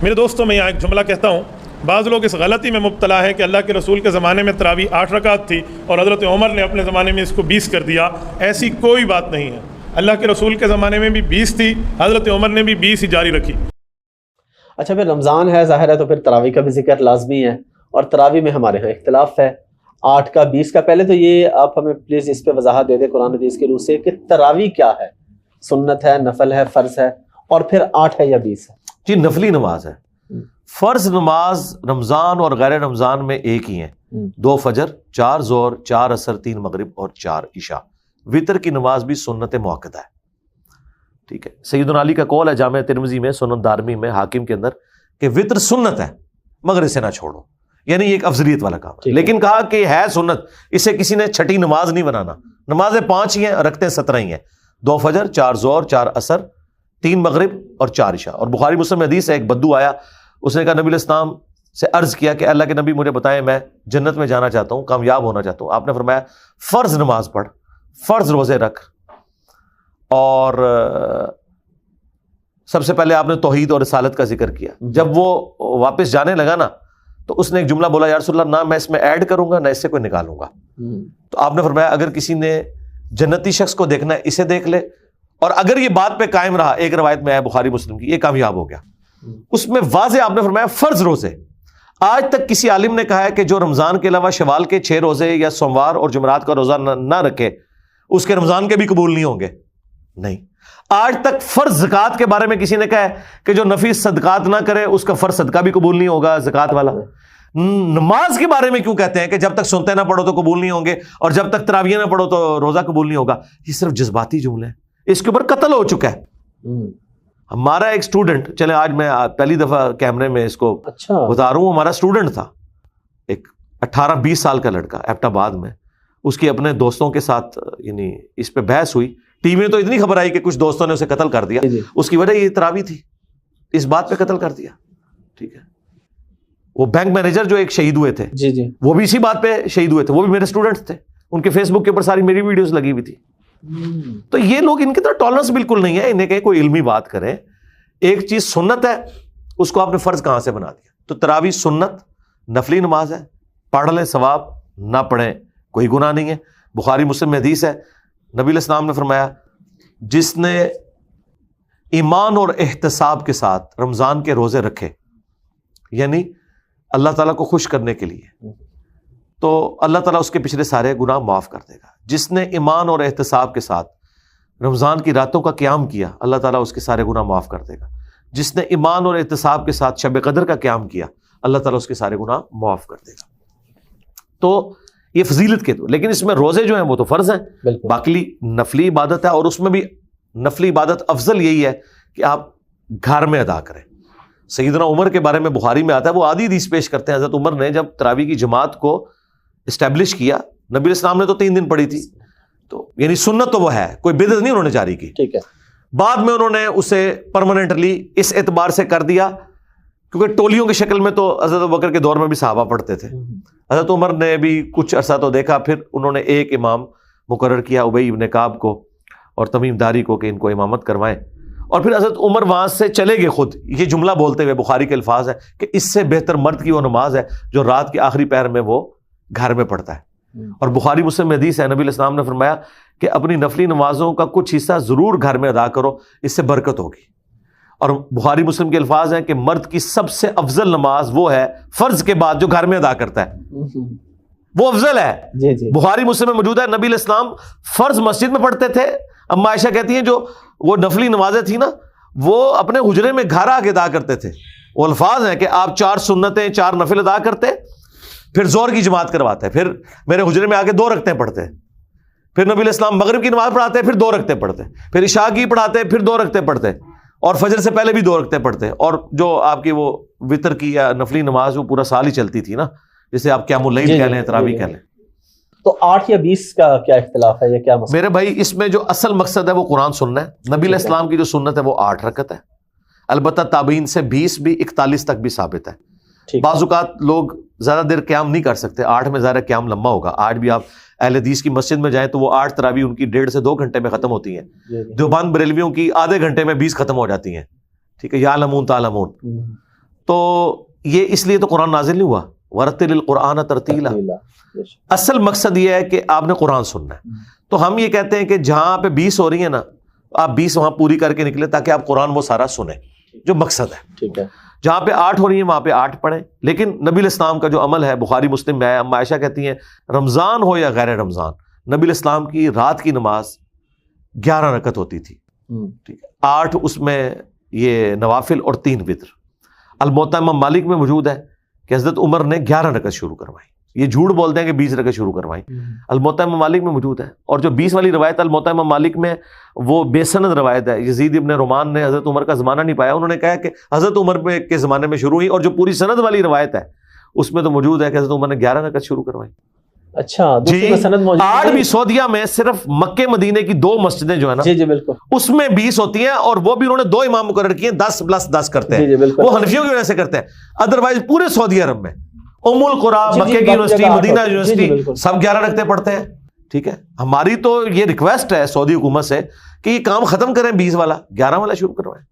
میرے دوستوں میں یہاں ایک جملہ کہتا ہوں، بعض لوگ اس غلطی میں مبتلا ہے کہ اللہ کے رسول کے زمانے میں تراویح 8 رکعت تھی اور حضرت عمر نے اپنے زمانے میں اس کو 20 کر دیا. ایسی کوئی بات نہیں ہے. اللہ کے رسول کے زمانے میں بھی 20 تھی، حضرت عمر نے بھی 20 ہی جاری رکھی. اچھا پھر رمضان ہے ظاہر ہے، تو پھر تراویح کا بھی ذکر لازمی ہے، اور تراویح میں ہمارے ہاں اختلاف ہے 8 کا 20 کا. پہلے تو یہ آپ ہمیں پلیز اس پہ وضاحت دے دیں قرآن حدیث کی روح سے کہ تراویح کیا ہے، سنت ہے، نفل ہے، فرض ہے، اور پھر 8 ہے یا 20 ہے؟ جی نفلی نماز ہے. فرض نماز رمضان اور غیر رمضان میں ایک ہی ہیں، 2 فجر، 4 ظہر، 4 عصر، 3 مغرب اور 4 عشاء. وطر کی نماز بھی سنت موقدہ ہے. ٹھیک ہے، سیدنا علی کا قول ہے جامع ترمذی میں، سنن دارمی میں، حاکم کے اندر، کہ وطر سنت ہے مگر اسے نہ چھوڑو، یعنی یہ ایک افضلیت والا کام ہے. لیکن کہا کہ ہے سنت، اسے کسی نے چھٹی نماز نہیں بنانا. نمازیں 5 ہی ہیں، رکھتے 17 ہی ہیں، 2 فجر، 4 ظہر، 4 عصر، 3 مغرب اور 4 عشاء. اور بخاری مسلم میں حدیث ہے، ایک بدو آیا، اس نے کہا نبی علیہ السلام سے عرض کیا کہ اللہ کے نبی مجھے بتائیں، میں جنت میں جانا چاہتا ہوں، کامیاب ہونا چاہتا ہوں. آپ نے فرمایا فرض نماز پڑھ، فرض روزے رکھ، اور سب سے پہلے آپ نے توحید اور رسالت کا ذکر کیا. جب وہ واپس جانے لگا نا تو اس نے ایک جملہ بولا، یا رسول اللہ نہ میں اس میں ایڈ کروں گا نہ اس سے کوئی نکالوں گا. تو آپ نے فرمایا اگر کسی نے جنتی شخص کو دیکھنا ہے اسے دیکھ لے، اور اگر یہ بات پہ قائم رہا، ایک روایت میں ہے بخاری مسلم کی، یہ کامیاب ہو گیا. اس میں واضح آپ نے فرمایا فرض روزے. آج تک کسی عالم نے کہا ہے کہ جو رمضان کے علاوہ شوال کے 6 روزے یا سوموار اور جمعرات کا روزہ نہ رکھے اس کے رمضان کے بھی قبول نہیں ہوں گے. نہیں. آج تک فرض زکوٰۃ کے بارے میں کسی نے کہا ہے کہ جو نفیس صدقات نہ کرے اس کا فرض صدقہ بھی قبول نہیں ہوگا زکوٰۃ والا. نماز کے بارے میں کیوں کہتے ہیں کہ جب تک سنتے نہ پڑھو تو قبول نہیں ہوں گے، اور جب تک تراویح نہ پڑھو تو روزہ قبول نہیں ہوگا؟ یہ صرف جذباتی جملے ہیں، اس کے اوپر قتل ہو چکا ہے. ہمارا ایک اسٹوڈنٹ، چلے آج میں پہلی دفعہ کیمرے میں اس کو بتا رہا ہوں، ہمارا اسٹوڈنٹ تھا، ایک 18-20 سال کا لڑکا، ایبٹ آباد میں. اس کی اپنے دوستوں کے ساتھ یعنی اس پہ بحث ہوئی، ٹی وی میں تو اتنی خبر آئی کہ کچھ دوستوں نے اسے قتل کر دیا. اس کی وجہ یہ تراویح تھی، اس بات پہ قتل کر دیا. ٹھیک ہے، وہ بینک مینیجر جو ایک شہید ہوئے تھے، وہ بھی اسی بات پہ شہید ہوئے تھے، وہ بھی میرے اسٹوڈنٹس تھے. ان کے فیس بک کے اوپر ساری میری ویڈیوز لگی ہوئی تھی. تو یہ لوگ، ان کی طرح ٹالرنس بالکل نہیں ہے. انہیں کہیں کوئی علمی بات کریں. ایک چیز سنت ہے، اس کو آپ نے فرض کہاں سے بنا دیا؟ تو تراویح سنت نفلی نماز ہے، پڑھ لیں ثواب، نہ پڑھیں کوئی گناہ نہیں ہے. بخاری مسلم میں حدیث ہے، نبی علیہ السلام نے فرمایا جس نے ایمان اور احتساب کے ساتھ رمضان کے روزے رکھے، یعنی اللہ تعالیٰ کو خوش کرنے کے لیے، تو اللہ تعالیٰ اس کے پچھلے سارے گناہ معاف کر دے گا. جس نے ایمان اور احتساب کے ساتھ رمضان کی راتوں کا قیام کیا، اللہ تعالیٰ اس کے سارے گناہ معاف کر دے گا. جس نے ایمان اور احتساب کے ساتھ شب قدر کا قیام کیا، اللہ تعالیٰ اس کے سارے گناہ معاف کر دے گا. تو یہ فضیلت کے تو، لیکن اس میں روزے جو ہیں وہ تو فرض ہیں، باقی نفلی عبادت ہے، اور اس میں بھی نفلی عبادت افضل یہی ہے کہ آپ گھر میں ادا کریں. سیدنا عمر کے بارے میں بخاری میں آتا ہے، وہ آدھی حدیث پیش کرتے ہیں. حضرت عمر نے جب تراویح کی جماعت کو اسٹیبلش کیا، نبی علیہ السلام نے تو 3 دن پڑھی تھی، تو یعنی سنت تو وہ ہے، کوئی بدعت نہیں انہوں نے جاری کی. ٹھیک ہے. بعد میں انہوں نے اسے پرماننٹلی اس اعتبار سے کر دیا کیونکہ ٹولیوں کی شکل میں تو حضرت ابوبکر کے دور میں بھی صحابہ پڑھتے تھے. حضرت عمر نے بھی کچھ عرصہ تو دیکھا، پھر انہوں نے ایک امام مقرر کیا ابی ابن کعب کو اور تمیم داری کو کہ ان کو امامت کروائیں. اور پھر حضرت عمر وہاں سے چلے گئے خود، یہ جملہ بولتے ہوئے، بخاری کے الفاظ ہے کہ اس سے بہتر مرد کی وہ نماز ہے جو رات کے آخری پہر میں وہ گھر میں پڑھتا ہے. اور بخاری مسلم میں حدیث ہے، نبی علیہ السلام نے فرمایا کہ اپنی نفلی نمازوں کا کچھ حصہ ضرور گھر میں ادا کرو، اس سے برکت ہوگی. اور بخاری مسلم کے الفاظ ہیں کہ مرد کی سب سے افضل نماز وہ ہے فرض کے بعد جو گھر میں ادا کرتا ہے، وہ افضل ہے. بخاری مسلم میں موجود ہے، نبی علیہ السلام فرض مسجد میں پڑھتے تھے. اما عائشہ کہتی ہیں جو وہ نفلی نمازیں تھیں نا، وہ اپنے حجرے میں گھر آ کے ادا کرتے تھے. وہ الفاظ ہیں کہ آپ 4 سنتیں 4 نفل ادا کرتے، پھر زور کی جماعت کرواتے، پھر میرے حجرے میں آ کے 2 رکعتیں پڑھتے، پھر نبی علیہ السلام مغرب کی نماز پڑھاتے، پھر 2 رکعتیں پڑھتے، پھر عشاء کی پڑھاتے، پھر 2 رکعتیں پڑھتے، اور فجر سے پہلے بھی 2 رکعتیں پڑھتے. اور جو آپ کی وہ وطر کی یا نفلی نماز وہ پورا سال ہی چلتی تھی نا، جسے آپ قیام اللیل کہہ لیں، تراویح کہہ لیں. تو 8 یا 20 کا کیا اختلاف ہے، یہ کیا مسئلہ؟ میرے بھائی اس میں جو اصل مقصد ہے وہ قرآن سننا ہے. نبی علیہ السلام کی جو سنت ہے وہ 8 رکعت ہے، البتہ تابعین سے 20 بھی 41 تک بھی ثابت ہے. بعض اوقات لوگ زیادہ دیر قیام نہیں کر سکتے، 8 میں ظاہر قیام لمبا ہوگا. آج بھی آپ اہل حدیث کی مسجد میں جائیں تو وہ 8 تراویح ان کی 1.5 سے 2 گھنٹے میں ختم ہوتی ہیں. دیوبند بریلویوں کی آدھے گھنٹے میں 20 ختم ہو جاتی ہیں. ٹھیک ہے، یعلمون تعلمون. تو یہ اس لیے تو قرآن نازل نہیں ہوا، ورتل القرآن ترتیلا، اصل مقصد یہ ہے کہ آپ نے قرآن سننا ہے. تو ہم یہ کہتے ہیں کہ جہاں پہ 20 ہو رہی ہیں نا، آپ 20 وہاں پوری کر کے نکلے تاکہ آپ قرآن وہ سارا سنیں جو مقصد ہے. ٹھیک ہے. جہاں پہ 8 ہو رہی ہیں وہاں پہ 8 پڑھیں. لیکن نبی الاسلام کا جو عمل ہے بخاری مسلم میں ہے، اما عائشہ کہتی ہیں رمضان ہو یا غیر رمضان، نبی الاسلام کی رات کی نماز 11 رکعت ہوتی تھی. ٹھیک ہے، 8 اس میں یہ نوافل اور 3 وتر. الموطا امام مالک میں موجود ہے کہ حضرت عمر نے 11 رکعت شروع کروائی. یہ جھوٹ بولتے ہیں کہ 20 رکعت شروع کروائی. الموطا امام مالک میں موجود ہے. اور جو 20 والی روایت الموطا امام مالک میں وہ بے سند روایت ہے. یزید ابن رومان نے حضرت عمر کا زمانہ نہیں پایا، انہوں نے کہا کہ حضرت عمر کے زمانے میں شروع ہوئی. اور جو پوری سند والی روایت ہے اس میں تو موجود ہے کہ حضرت عمر نے 11 رکعت شروع کروائی. اچھا، جی. آج بھی سعودیہ میں صرف مکے مدینے کی 2 مسجدیں جو ہے نا، جی بالکل، اس میں 20 ہوتی ہیں، اور وہ بھی انہوں نے 2 امام مقرر کیے ہیں، 10 + 10 کرتے ہیں. وہ حنفیوں کی وجہ سے کرتے ہیں. ادروائز پورے سعودی عرب میں ام القریٰ، مکے کی یونیورسٹی، مدینہ یونیورسٹی، سب 11 رکعتیں پڑھتے ہیں. ٹھیک ہے، ہماری تو یہ ریکویسٹ ہے سعودی حکومت سے کہ یہ کام ختم کریں، 20 والا 11 والا شروع کروائیں.